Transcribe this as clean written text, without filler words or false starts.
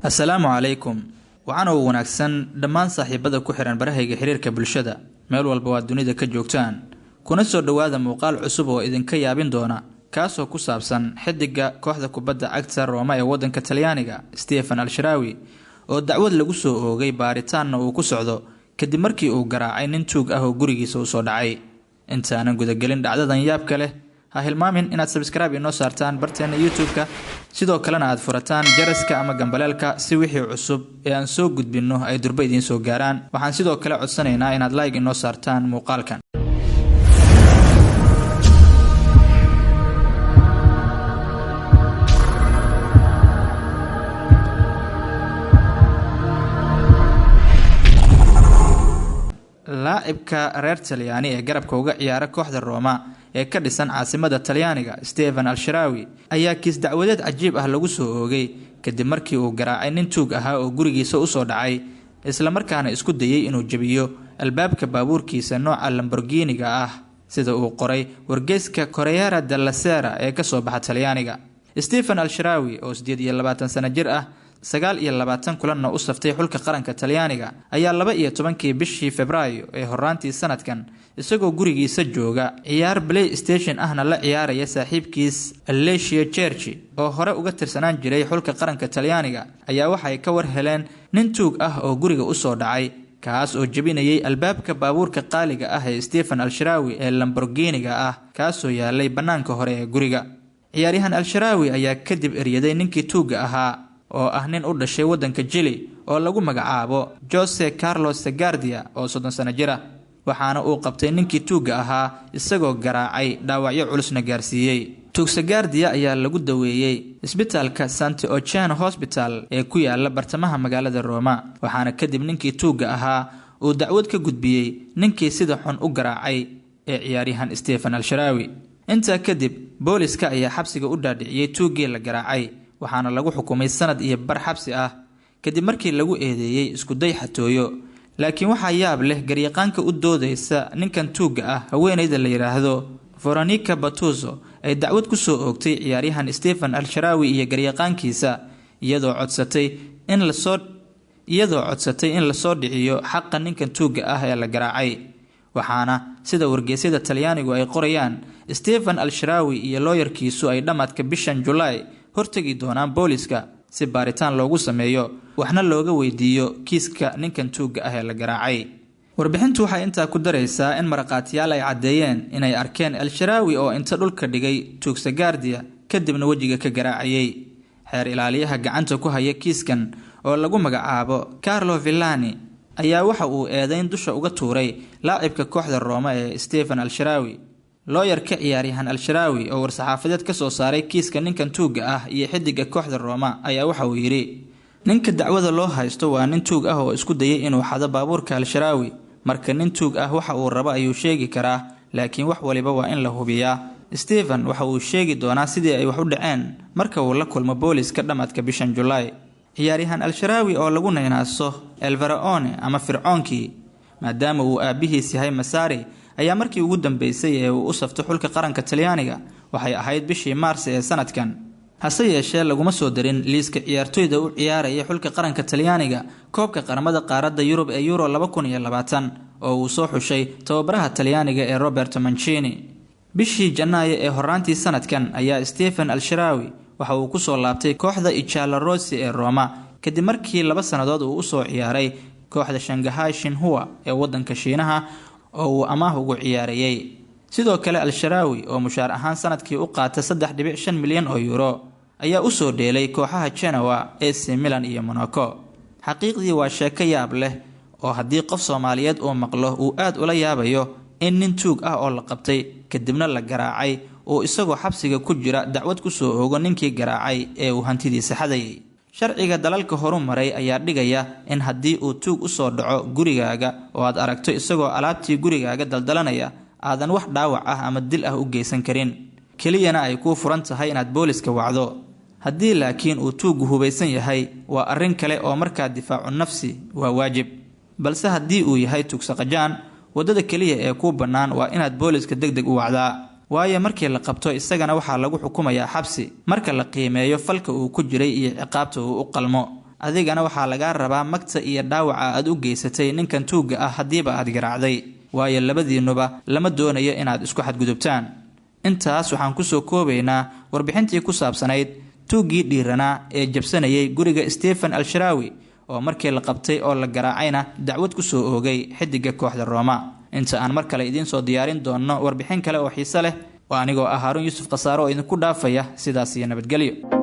Assalaamu calaykum. Waxaan ugu wanaagsan dhammaan saaxiibada ku xiran barahayga xiriirka bulshada meel walba waa dunida ka joogtaan kuna soo dhawaada muuqaal cusub oo idinka yaabin doona kaasoo ku saabsan xidiga kooxda kubadda cagta Roma ee wadanka Talyaaniga Stefan Al-Sharawi oo dacwad lagu soo oogay baaritaanna uu ku socdo kadib markii uu garaacay nin tuug ah oo gurigiisa u soo dhacay. Intaanan gudagelin dhacdadan yaabka leh ha hilmaamin inaad subscribe inoo saartaan barteena YouTube-ka sidoo kalena aad furataan jaraska ama gambaleelka si wixii cusub ee aan soo gudbino ay durba idin soo gaaraan. Waxaan sidoo kale codsanaynaa inaad like inoo saartaan muuqaalkan. لاعبka reer Talyaani ee garabka uga ciyaara kooxda Roma ee ka dhisan caasimada Talyaaniga Stefan Al-Sharawi ayaa kiis dacwadeed cajiib ah lagu soo oogay kadib markii uu garaacay nin tuug ah oo gurigiisa u soo dhacay isla markaana isku dayay inuu jabiyo albaabka baabuurkiisa nooca Lamborghini-ga ah sida uu qoray wargeyska Corriere della Sera ee ka soo baxa Talyaaniga. Stefan Al-Sharawi oo 28 sano jir ah 29 kulanna u saftay xulka qaranka Talyaaniga ayaa 12kii bishii Febraayo ee horaantii sanadkan isagoo gurigiisa jooga ciyaar PlayStation ahna la ciyaaraya saaxiibkiis Alessio Cerci oo hore uga tirsanaan jiray xulka qaranka Talyaaniga ayaa waxay ka war heleen nin tuug ah oo guriga u soo dhacay kaas oo jabinayay albaabka baabuurka qaaliga ah ee Stefan Al-Sharawi ee Lamborghini-ga ah kaasoo yaalay banaanka hore ee guriga. Ciyaaryahan Al-Sharawi ayaa kadib eryaday ninkii tuuga ahaa oo ah nin u dhashay wadanka Chile oo lagu magacaabo Jose Carlos Segardia oo 30 sano jir ah waxaana uu qabtay ninkii tuuga ahaa isagoo garaacay dhaawacyo culusna gaarsiiyay. Tuug Segardia ayaa lagu daweeyay isbitaalka Sant'Oceano Hospital ee ku yaala bartamaha magaalada Roma waxaana kadib ninkii tuuga ahaa uu dacwad ka gudbiyay ninkii sida xun u garaacay ee ciyaaryahan Stefan Al-Sharawi. Inta kadib booliska ayaa xabsiga u dhaadhiciyay tuugii la garaacay waxaana lagu xukumay sanad iyo bar xabsi ah kadib markii lagu eedeeyay isku day xatooyo. Laakiin waxa yaab leh garyaqaanka u doodaysa ninkan tuuga ah haweeneyda la yiraahdo Veronica Batuzzo ay dacwad ku soo oogtay ciyaaryahan Stefan Al-Sharawi iyo garyaqaankiisa iyadoo codsatay in la soo dhiciyo xaqa ninkan tuuga ah ee la garaacay. waxaana sida wargeysyada Talyaanigu ay qorayaan Stefan Al-Sharawi iyo looyarkiisu ay dhamaadka bishan July hortagi doonaan booliska si baaritaan loogu sameeyo waxna looga weydiiyo kiiska ninkan tuuga ah ee la garaacay. Warbixintu waxay intaa ku daraysaa in maraqaatiyaal ay cadeeyeen inay arkeen Al-Sharawi oo inta dhulka dhigay tuug Segardia kadibna wajiga ka garaacayay. Xeer ilaaliyaha gacanta ku haya kiiskan oo lagu magacaabo Carlo Villani ayaa waxa uu eedayn dusha uga tuuray laacibka kooxda Roma ee Stefan Al-Sharawi. looyarka ciyaaryahan Al-Sharawi oo war-saxaafadeed ka soo saaray kiiska ninkan tuuga ah iyo xidiga kooxda Roma ayaa waxa uu yiri ninka dacwada loo haysto waa nin tuug ah oo isku dayay inuu xado baabuurka Al-Sharawi marka nin tuug ah waxa uu rabo ayuu sheegi karaa laakiin wax waliba waa in la hubiyaa. Stefan waxa uu sheegi doonaa sidii ay wax u dhaceen marka uu la kulmo booliska dhamaadka bishan July. ciyaaryahan Al-Sharawi oo lagu naynaaso El Faraone ama Fircoonkii maadaama uu aabihiis yahay Masari ayaa markii ugu dambeysay ee uu u saftay xulka qaranka Talyaaniga waxay ahayd bishii Maars ee sanadkan. hase yeeshee laguma soo darin liiska ciyaartoyda u ciyaaraya xulka qaranka Talyaaniga koobka qaramada qaaradda Yurub ee Euro 2020 oo uu soo xushay tababaraha Talyaaniga ee Roberto Mancini. bishii Janaayo ee horaantii sanadkan ayaa Stefan Al-Sharawi waxa uu ku soo laabtay kooxda Iccialarossi ee Roma kadib markii 2 sanadood uu u soo ciyaaray kooxda Shanghai Shenhua ee wadanka Shiinaha oo uu amaah ugu ciyaarayay. sidoo kale Al-Sharawi oo mushaar ahaan sanadkii u qaatay 3.5 milyan oo euro ayaa u soo dheelay kooxaha Genoa, AC Milan iyo Monaco. xaqiiqdii waa sheeko yaab leh oo haddii qof Soomaaliyeed uu maqlo uu aad ula yaabayo in nin tuug ah oo la qabtay kadibna la garaacay oo isagoo xabsiga ku jira dacwad ku soo oogo ninkii garaacay ee uu hantidiisa xadayay. sharciga dalalka horumaray ayaa dhigaya in haddii uu tuug u soo dhaco gurigaaga oo aad aragto isagoo alaabtii gurigaaga daldalanaya aadan wax dhaawac ah ama dil ah u geysan karin keliyana ay ku furan tahay inaad booliska wacdo. haddii laakiin uu tuugu hubaysan yahay waa arrin kale oo markaa difaacu nafsi waa waajib balse haddii uu yahay tuug saqajaan wadada kaliya ee ku bannaan waa inaad booliska degdeg u wacdaa. waayo markii la qabto isagana waxaa lagu xukumayaa xabsi marka la qiimeeyo falka uu ku jiray iyo ciqaabta uu u qalmo. adigana waxaa lagaa rabaa magta iyo dhaawaca aad u geysatay ninkan tuugga ah haddiiba aad garaacday, waayo labadiinuba lama doonayo inaad isku xadgudubtaan. intaas waxaan kusoo koobaynaa warbixintii ku saabsanayd tuuggii dhiiranaa ee jabsanayay guriga Stephen Al-Shaarawy oo markii la qabtay oo la garaacayna dacwad ku soo oogay xidiga kooxda Roma. inta aan mar kale idin soo diyaarin doono warbixin kale oo xiiso leh, waa anigoo ah Harun Yusuf Qasaaro oo idinku dhaafaya sidaas iyo nabadgelyo.